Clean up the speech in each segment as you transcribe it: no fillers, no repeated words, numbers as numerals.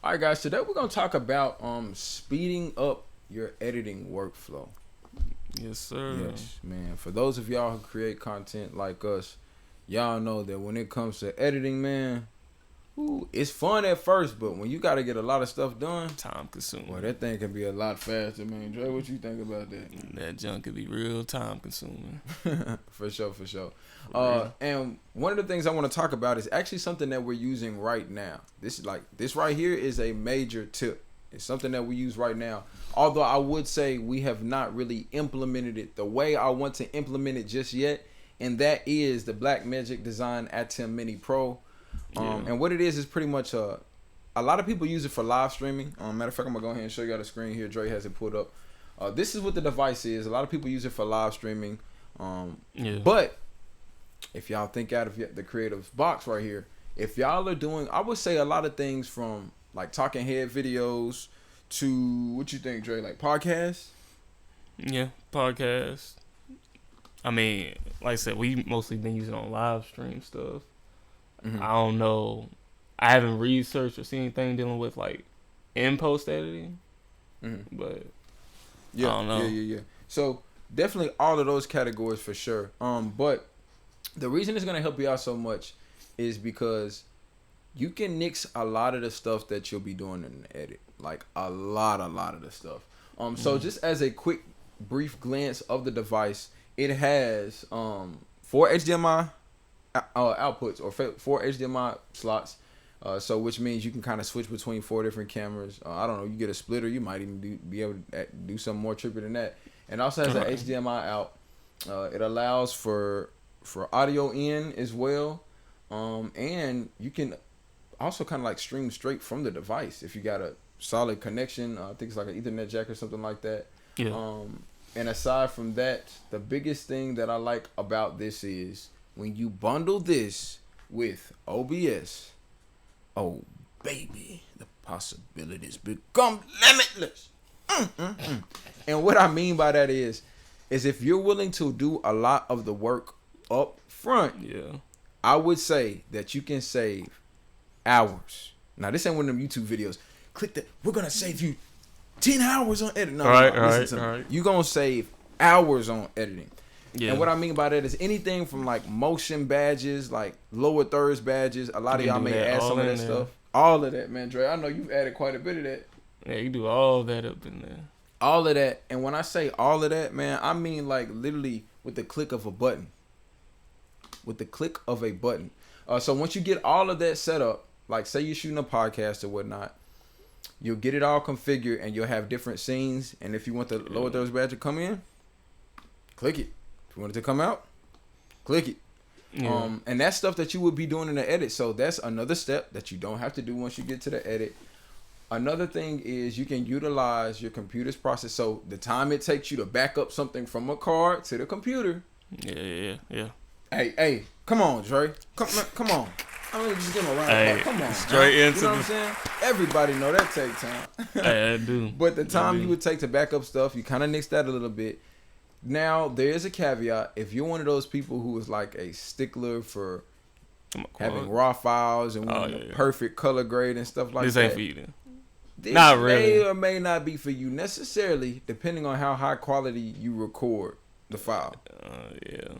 All right, guys. Today we're gonna talk about speeding up your editing workflow. Yes, sir. Yes, man. For those of y'all who create content like us, y'all know that when it comes to editing, man, it's fun at first, but when you got to get a lot of stuff done, Time consuming. well, that thing can be a lot faster, man. Dre, what you think about that? That junk could be real time consuming. For sure. And one of the things I want to talk about is actually something that we're using right now. This right here is a major tip. It's something that we use right now. Although I would say we have not really implemented it the way I want to implement it just yet, and that is the Blackmagic Design Atem Mini Pro. And what it is pretty much a lot of people use it for live streaming. Matter of fact, I'm gonna go ahead and show you on the screen here. Dre has it pulled up. This is what the device is. A lot of people use it for live streaming. But if y'all think out of the creative box right here, if y'all are doing, I would say a lot of things from like talking head videos to what you think, Dre, like podcasts? Yeah, podcast. I mean, like I said, we mostly been using on live stream stuff. Mm-hmm. I don't know. I haven't researched or seen anything dealing with like in post editing, but yeah, I don't know. Yeah. So definitely all of those categories for sure. But the reason it's gonna help you out so much is because you can nix a lot of the stuff that you'll be doing in the edit, like a lot of the stuff. So just as a quick, brief glance of the device, it has 4 HDMI outputs or 4 HDMI slots. So which means you can kind of switch between 4 different cameras. I don't know, you get a splitter, you might even be able to do something more trippy than that. And also has an HDMI out. It allows for audio in as well. And you can also kind of like stream straight from the device if you got a solid connection. I think it's like an Ethernet jack or something like that. Yeah. And aside from that, the biggest thing that I like about this is when you bundle this with OBS, oh baby, the possibilities become limitless. And what I mean by that is if you're willing to do a lot of the work up front, I would say that you can save hours. Now this ain't one of them YouTube videos. Click that. We're gonna save you 10 hours on editing. No, all right. You're gonna save hours on editing. Yeah. And what I mean by that is anything from like motion badges, like lower thirds badges. A lot of y'all may add some of that stuff. All of that, man, Dre. I know you've added quite a bit of that. Yeah, you do all that up in there. All of that. And when I say all of that, man, I mean like literally with the click of a button. So once you get all of that set up, like say you're shooting a podcast or whatnot, you'll get it all configured and you'll have different scenes. And if you want the lower thirds badge to come in, click it. If you want it to come out, click it. And that's stuff that you would be doing in the edit. So that's another step that you don't have to do once you get to the edit. Another thing is you can utilize your computer's process. So the time it takes you to back up something from a card to the computer. Yeah. Hey, come on, Dre. Come on. I mean, just give him a round of applause. Come on. Straight into you know what I'm saying? Everybody know that take time. I do. But the time you would take to back up stuff, you kind of nix that a little bit. Now, there is a caveat. If you're one of those people who is like a stickler for having raw files and perfect color grade and stuff like that. This ain't for you then. This not really. may or may not be for you necessarily, depending on how high quality you record the file.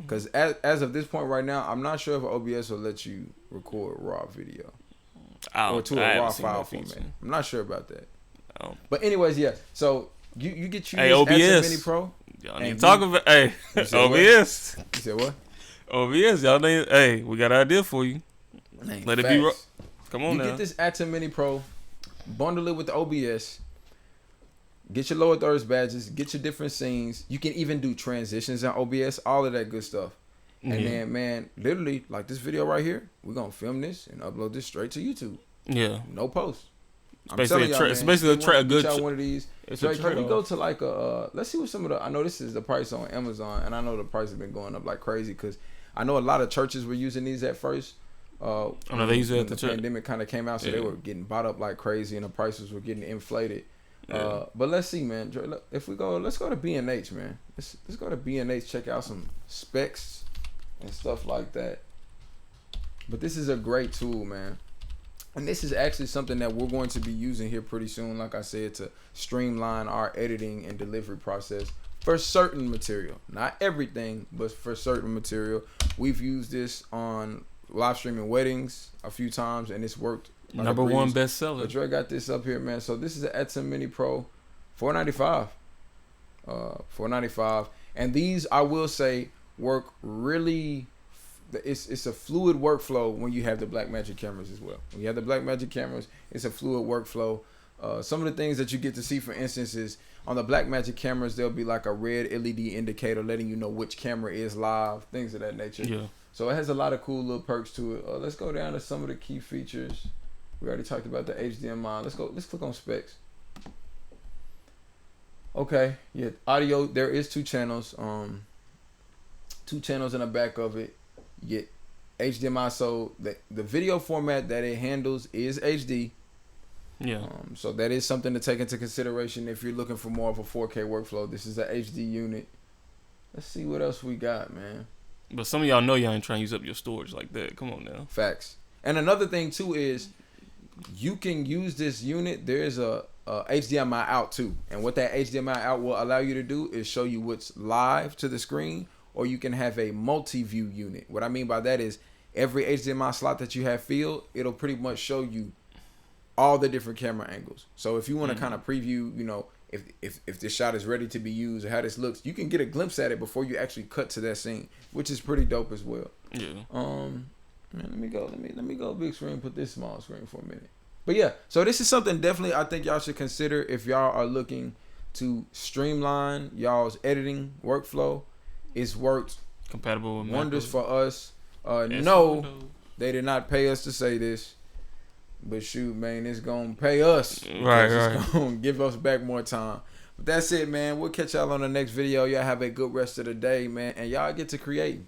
Because as of this point right now, I'm not sure if OBS will let you record raw video or to a raw file format. I'm not sure about that. But anyways, yeah. So you get you OBS Mini Pro. Y'all need to talk about OBS. You said what? OBS, y'all need. We got an idea for you. Let it be. Come on now. You get this Atem Mini Pro, bundle it with the OBS. Get your lower thirds badges. Get your different scenes. You can even do transitions in OBS. All of that good stuff. And then, man, literally, like this video right here, we're gonna film this and upload this straight to YouTube. Yeah. No post. It's basically a good. One of these. So can we go to like a? Let's see what some of the. I know this is the price on Amazon, and I know the price has been going up like crazy because I know a lot of churches were using these at first. They use it at the pandemic kind of came out, so they were getting bought up like crazy, and the prices were getting inflated. But let's see, man. If we go, let's go to B&H, man. Let's go to B&H, check out some specs and stuff like that. But this is a great tool, man. And this is actually something that we're going to be using here pretty soon, like I said, to streamline our editing and delivery process for certain material. Not everything, but for certain material. We've used this on live streaming weddings a few times, and it's worked. Like Number one bestseller. But Dre got this up here, man. So this is an Atem Mini Pro, $495. $495. And these, I will say, work really. It's a fluid workflow when you have the Blackmagic cameras as well. When you have the Blackmagic cameras, it's a fluid workflow. Some of the things that you get to see, for instance, is on the Blackmagic cameras, there'll be like a red LED indicator letting you know which camera is live, things of that nature. Yeah. So it has a lot of cool little perks to it. Let's go down to some of the key features. We already talked about the HDMI. Let's click on specs. Okay, yeah, audio. There is 2 channels. 2 channels in the back of it. You get HDMI, so the video format that it handles is HD. Yeah. So that is something to take into consideration if you're looking for more of a 4K workflow. This is a HD unit. Let's see what else we got, man. But some of y'all know y'all ain't trying to use up your storage like that. Come on now. Facts. And another thing too is you can use this unit. There is a HDMI out too, and what that HDMI out will allow you to do is show you what's live to the screen, or you can have a multi-view unit. What I mean by that is every HDMI slot that you have filled, it'll pretty much show you all the different camera angles. So if you want to kind of preview, you know, if this shot is ready to be used or how this looks, you can get a glimpse at it before you actually cut to that scene, which is pretty dope as well. Yeah. Man, let me go big screen, put this small screen for a minute. But yeah, so this is something definitely I think y'all should consider if y'all are looking to streamline y'all's editing workflow. It's worked compatible with wonders Macro. for us. No, they did not pay us to say this, but shoot, man, it's gonna pay us. Right. It's gonna give us back more time. But that's it, man. We'll catch y'all on the next video. Y'all have a good rest of the day, man, and y'all get to create.